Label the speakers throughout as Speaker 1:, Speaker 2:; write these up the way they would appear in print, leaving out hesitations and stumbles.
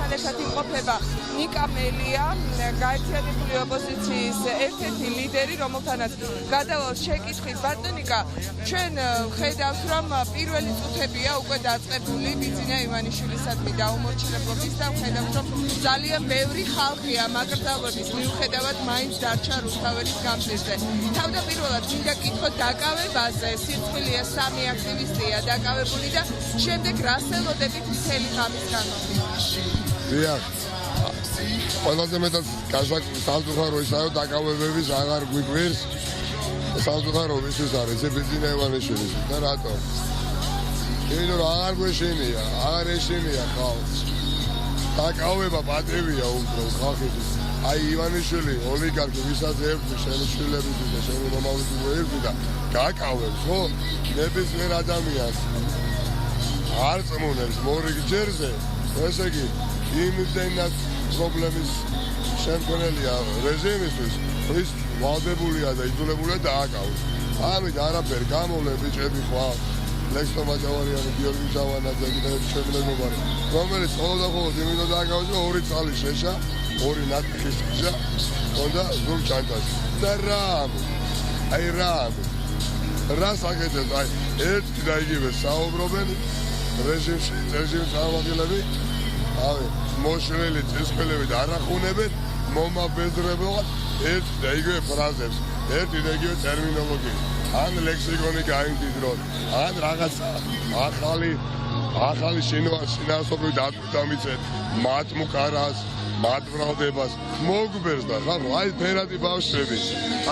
Speaker 1: მასთან ერთად იმყოფება ნიკა მელია, გაერთიანებული ოპოზიციის ერთ-ერთი ლიდერი, რომელთანაც გადავალ შეკითხვის. ბატონო ნიკა, ჩვენ ხედავთ, რომ პირველი წუთებია უკვე დაწყებული ბიძინა ივანიშვილისადმი დაუმორჩილებლობის და ხედავთ, რომ ძალიან ბევრი ხალხია მაკრძალვების მიუხედავად მაინც დარჩა რუსთაველის გამზირზე. თავდაპირველად მინდა კითხოთ დაკავებაზე, სირცხვილია 3 აქტივისტია დაკავებული და შემდეგ რას ელოდებით მთელი ღამის განმავლობაში?
Speaker 2: დიახ. ყველაზე მეტად სამწუხარო ისაა, რომ დაკავებების აღარ გვიგვირს. სამწუხარო ვისთვის არის ბიძინა ივანიშვილის და რატომ? იმიტომ რომ აღარ გვეშინია, აღარ ეშინია ხალხს. დაკავება პატივია უფრო ხალხის. აი ივანიშვილი ოლიგარქი ვისაც ერთი შენი შვილებითა და შენი მომავალიც ერთი და გაკავებს ხო? ნებისმიერ ადამიანს არ წმუნებს მორიგ ჯერზე, ესე იგი იმდენად პრობლემის შემქმნელია რეჟიმისთვის, რის ვალდებულია და იძულებულია დააკავოს. ამით არაფერი გამოვლენ ბიჭები ხვალ ლექსტო მაჭავარიანი, გიორგი ჯავანაძე და შემდგომი, რომელიც ყოველდღიურად იმით დააკავოს, რომ 2 წალი შეშა, 2 ნატეხის გზა, ხონდა ზურგ ჩანთაში. და რა საკეთებს, აი ერთი და იგივე საუბრობენ რეჟიმში წარმომადგენლები, აი მოშლელი წესხელები და არახუნებენ მომაბედრებულად ერთი და იგივე ფრაზებს, ერთი და იგივე ტერმინოლოგია. ან ლექსიკონი გაიმდიდრონ, ან რაღაცა ახალი შინაარსობრივი დატვირთვა მიცეთ, მათ მუქარას, მათ ბრალდებას, მოგბერს და ხარ, აი ფერადი ბავშვები,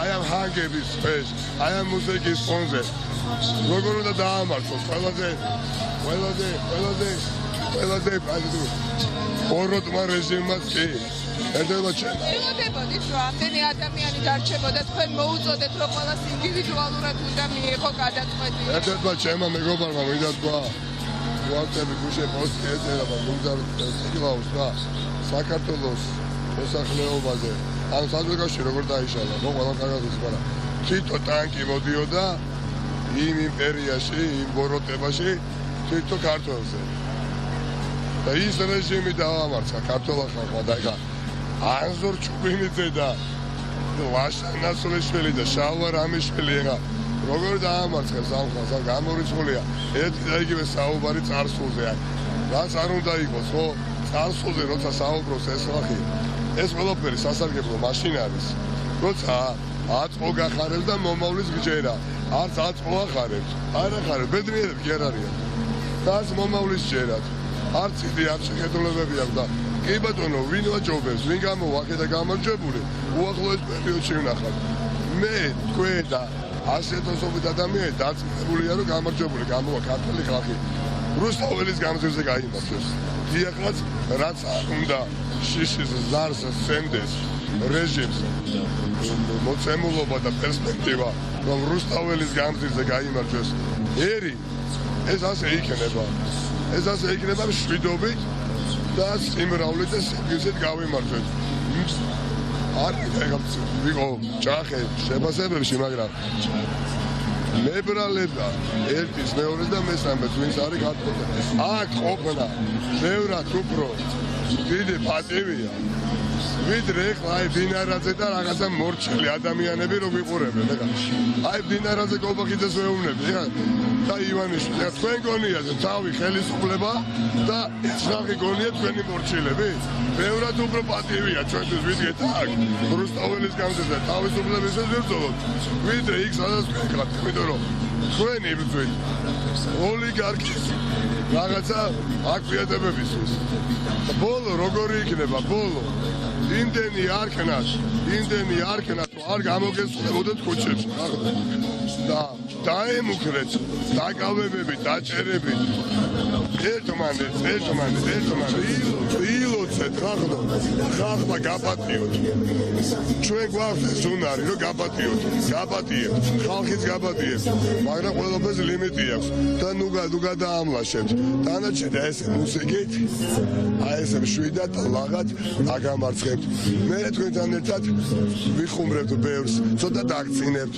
Speaker 2: აი ამ ჰანგების ფეს, აი ამ მუსიკის ფონზე. როგორ უნდა დაამარცხოს ყველაზე ოროტმა რეჟიმმაც კი. ერთობა ჩემ.
Speaker 1: ველოდებოდით, რომ ამდენი ადამიანი დარჩებოდა, თქვენ მოუწოდეთ, რომ ყველას ინდივიდუალურად უნდა მიიღო გადაწყვეტილება.
Speaker 2: ერთობა ჩემმა მეგობარმა მინდა თქვა, ვატსაპი გუშინ პოსტი ეწერა, მოგზაურობ ციკლავს და საქართველოს მოსახლეობაზე. ან საზოგადოებაში როგორ დაიშალა, ხო ყველა კარგად იცოდა. თვითო ტანკი მოდიოდა იმ იმპერიაში, იმ ბოროტებაში, თვითო ქართველზე. და ის რეჟიმი დაამარცხა ქართველ ხალხმა და ეხა ანზორ ჩუბინიძე და ლაშა ნასრულიშვილი და შალვა რამიშვილი ეხა როგორ დაამარცხეს ამ ხალხს, ან გამორიცხულია ერთი და იგივე საუბარი წარსულზე. რაც არ უნდა იყოს, ხო? წარსულზე როცა საუბრობს ეს ხალხი, ეს ყველაფერი სასარგებლო მაშინ არის, როცა აწმო გახარებს და მომავლის გჯერა. არც აწმო ახარებს, არ ახარებს, ბედნიერები კი არ არიან. და არც მომავლის ჯერათ. არც იდი არ შეხედულებები აქვს და კი ბატონო, ვინ ვაჯობებს, ვინ გამოვა აქედა გამარჯვებული, უახლოეს პერიოდში ვნახავთ. მე თქვენ და 100,000 ადამიანი დაწმებულია, რომ გამარჯვებული გამოვა ქართული ხალხი. რუსთაველის გამზირზე გაიმარჯვეს. დიახაც რაც უნდა შიშის ზარს სცემდეს რეჟიმს მოცემულობა და პერსპექტივა, რომ რუსთაველის გამზირზე გაიმარჯვეს ერი, ეს ასე იქნება. ეს ასე იქნება მშვიდობით და სიმრავლით და სიგიზით გავიმარჯვეთ. არ ვიყო ჭახე შეფასებებში, მაგრამ მებრალება ერთის, მეორეს და მესამეს ვინც არის ქართველი. აქ ყოფნა ბევრად უფრო დიდი პატივია. ვიდრე ხა აი დინარაძე და რაღაცა მორჩილი ადამიანები რო ვიყურებენ, ეხა. აი დინარაძე კობახიძეს ვეუბნები, ეხა და ივანიშვილი. თქვენ გონიათ თავი ხელისუფლება და ეს ხალხი გონიათ თქვენი მორჩილები? ბევრად უფრო პატივია ჩვენთვის ვიდგეთ აქ რუსთაველის გამზირზე თავისუფლებისას ვიბრძოლოთ. ვიდრე იქ სადაც ვიყავთ, იმიტომ რომ თქვენ იბრძვით ოლიგარქის რაღაცა აკვიატებებისთვის. ბოლო როგორი იქნება, ბოლო იმდენი არქნას, არ გამოგესწრებოდეთ ქუჩებში. და დაემუქრეთ დაკავებები, დაჭერები. ერთმანეთს ილოცეთ მივხვდეთ ხალხმა გაპატიოთ ჩვენ გვაქვს ეს უნარი რომ გაპატიოთ ხალხიც გაპატიებს მაგრამ ყველაფერს ლიმიტი აქვს და ნუ გადაამლაშებთ დანარჩენი ეს მუსიკით აი ეს მშვიდად ლაღად აგამარცხებთ მე თქვენთან ერთად ვიხუმრებთ ბევრს ცოტა დაგწინებთ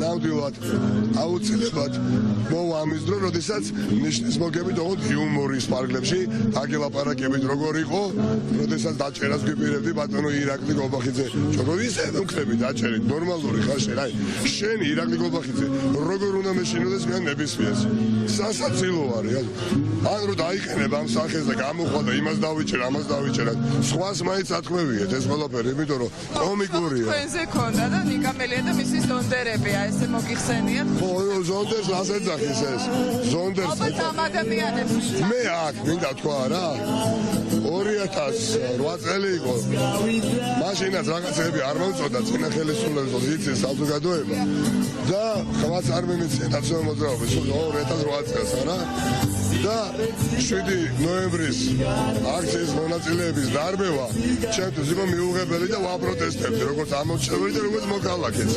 Speaker 2: ნამდვილად აუცილებლად მოვა ამის დრო როდესაც ნიშნის მოგებით ოღონდ იუმორის პარკლებში დაგელაპარაკებით როგორ იყო როდესაც დაჭერას გვიპირებდი ბატონო ირაკლი გოლბახიძე როგორ ისე ვქრები დაჭერით ნორმალური ხარ შენ აი შენ ირაკლი გოლბახიძე როგორ უნდა მეშინოდეს მე ნებისმიერს სასაცილო არის ან რო დაიყენებ ამ სახეს და გამოხვალ და იმას დავიჭერ ამას დავიჭერ სხვას მაინც ათქმევიეთ ეს ყველაფერი იმიტომ რომ კომიკურია
Speaker 1: თქვენზე ქონდა და ნიკამელია და მისი ზონდერები აი ესე მოგიხსენიათ
Speaker 2: ხო ზონდერს ასე ძახის ეს ზონდერს
Speaker 1: ალბათ ამ ადამიანებს
Speaker 2: მე აქ მინდა თქვა რა 2008 წელი იყო მაშინაც რაღაცები არ მომწოდა წინა ხელისუფლების იცის საზოგადოება და ხმაც არ მიმეცია ნაციონალურ მოძრაობას 2008 წელს არა და 7 ნოემბრის აქციის მონაწილეების დარბევა ჩემთვის იყო მიუღებელი და ვაპროტესტებდი როგორც ამორჩეველი და როგორც მოქალაქეც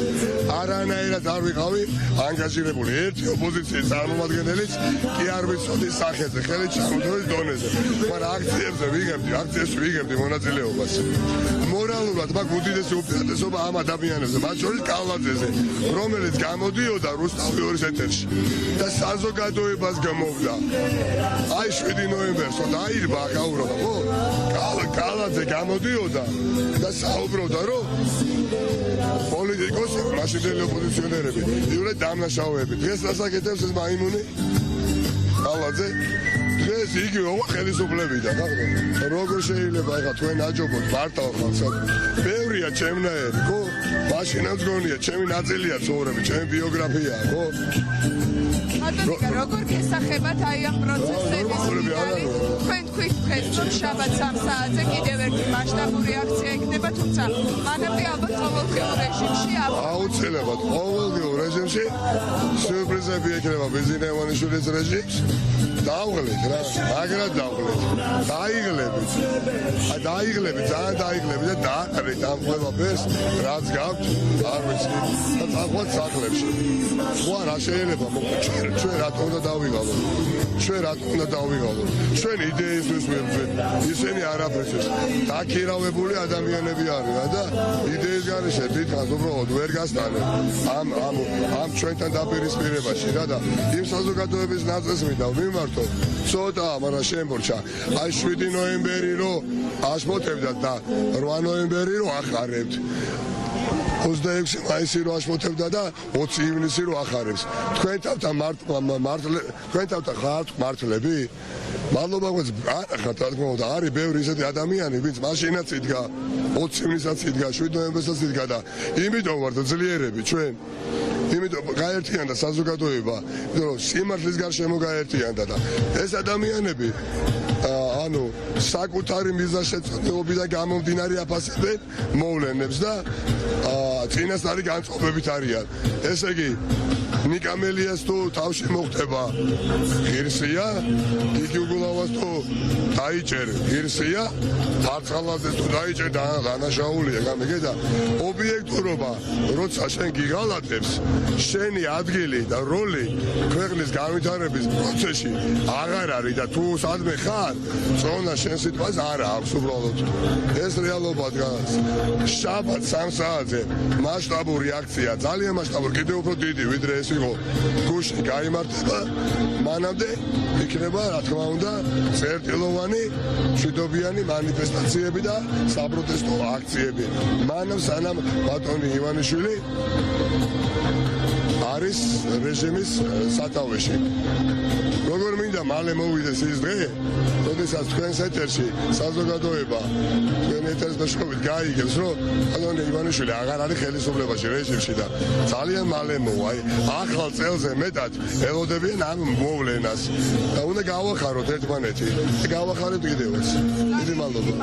Speaker 2: არანაირად არ ვიყავი ანგაჟირებული ერთი ოპოზიციის წარმომადგენელიც კი არ ვიცოდი სახეზე ხელით ჩამოთვლის დონეზე მაგრამ აქციებში ვიგებდი მონაწილეობას მორალურად მაგ უდიდესი უპირატესობა ამ ადამიანებზე მათ შორის კალაძეზე რომელიც გამოდიოდა რუსთავის ეთერში და საზოგადოებას გამოვდა აი 7 ნოემბერს და აირბა გაურობა ხო კალაძე გამოდიოდა და საუბრობდა რომ პოლიტიკოსები მაშინდელი ოპოზიციონერები იურე დამნაშავეები დღეს ასაკეთებს ეს მაიმუნი კალაძე დღეს იგივე ხელისუფლებიდან როგორ შეიძლება ახლა თქვენ აჯობოთ მარტავ ხალხს ბევრია ჩემნაირი ხო მაშინაც გონია ჩემი ნაწილია ცხოვრები ჩემი ბიოგრაფიაა ხო
Speaker 1: ბატონიკა როგორ გესახებათ აი ამ პროცესების თქვენ თქვით დღეს რომ შაბათ 3 საათზე კიდევ ერთი მასშტაბური აქცია იქნება თუმცა მანამდე ალბათ ყოველდღიურ რეჟიმში
Speaker 2: აუცილებლად ყოველდღიურ რეჟიმში სიურპრიზები ექნება ბიზნესმენის რეჟიმს დაუღლეთ რა მაგრად დაუღლეთ დაიღლებით ძალიან დაიღლებით და დააყრეთ ამ ყველაფერს რაც გაქვთ არ ვიცი და წახვათ სახლებში სხვა რა შეიძლება მოგვიჩვენოთ ჩვენ რატომ უნდა დავიღალოთ ჩვენ იდეისთვის ვებრძვით ისინი არაფერს დაქირავებული ადამიანები არიან და იდეის გარეშე დიდხანს უბრალოდ ვერ გასტანენ ამ ჩვენთან დაპირისპირებაში რა და იმ საზოგადოების ნაწილს მინდა ვიმართო ცოტა მაგრამ შემორჩა აი 7 ნოემბერი რო აშფოთებდათ და 8 ნოემბერი რო ახარებთ 26 მაისი რო აშფოთებდა და 20 ივნისი რო ახარებს თქვენ თავთან ხართ მართლები მადლობა გქონდეთ რა თქმა უნდა არის ბევრი ისეთი ადამიანი ვინც მაშინაც იდგა 20 ივნისაც იდგა 7 ნოემბერსაც იდგა და იმიტომ ვართ ძლიერები ჩვენ იმიტომ გაერთიანდა საზოგადოება იმიტომ რომ სიმართლის გარშემო გაერთიანდა და ეს ადამიანები ანუ საკუთარი მიზანშეწონებიდან გამომდინარე აფასებენ მოვლენებს და წინასწარი განწყობებით არიან ესე იგი ნიკამელიას თუ თავში მოხდება ღირსია გიგი უგულავას თუ დაიჭერ ღირსია ფარცხალაძეს თუ დაიჭერ დანაშაულია გამიგე და ობიექტურობა როცა შენ გიგალატებს შენი ადგილი და როლი ქვეყნის განვითარების პროცესში აღარ არის და თუ სადმე ხარ წონა შენ სიტყვას არ აქვს უბრალოდ ეს რეალობა დგას შაბათ 3 საათზე მასშტაბური აქცია ძალიან მასშტაბური კიდევ უფრო დიდი ვიდრე ეს იყო გუშინ გაიმართება მანამდე იქნება რა თქმა უნდა წერტილოვანი მშვიდობიანი მანიფესტაციები და საპროტესტო აქციები მანამ სანამ ბატონი ივანიშვილი არის რეჟიმის სათავეში როგორ მინდა მალე მოვიდეს ის დღე როდესაც თქვენს ეთერში საზოგადოება თქვენ ეთერს მეშვეობით გაიგებს რომ ბატონი ივანიშვილი აღარ არის ხელისუფლებაში რეჟიმში და ძალიან მალე მოვა ახალ წელზე მეტად ელოდებიან ამ მოვლენას და უნდა გავახაროთ ერთმანეთი და გავახარებთ კიდევაც დიდი მადლობა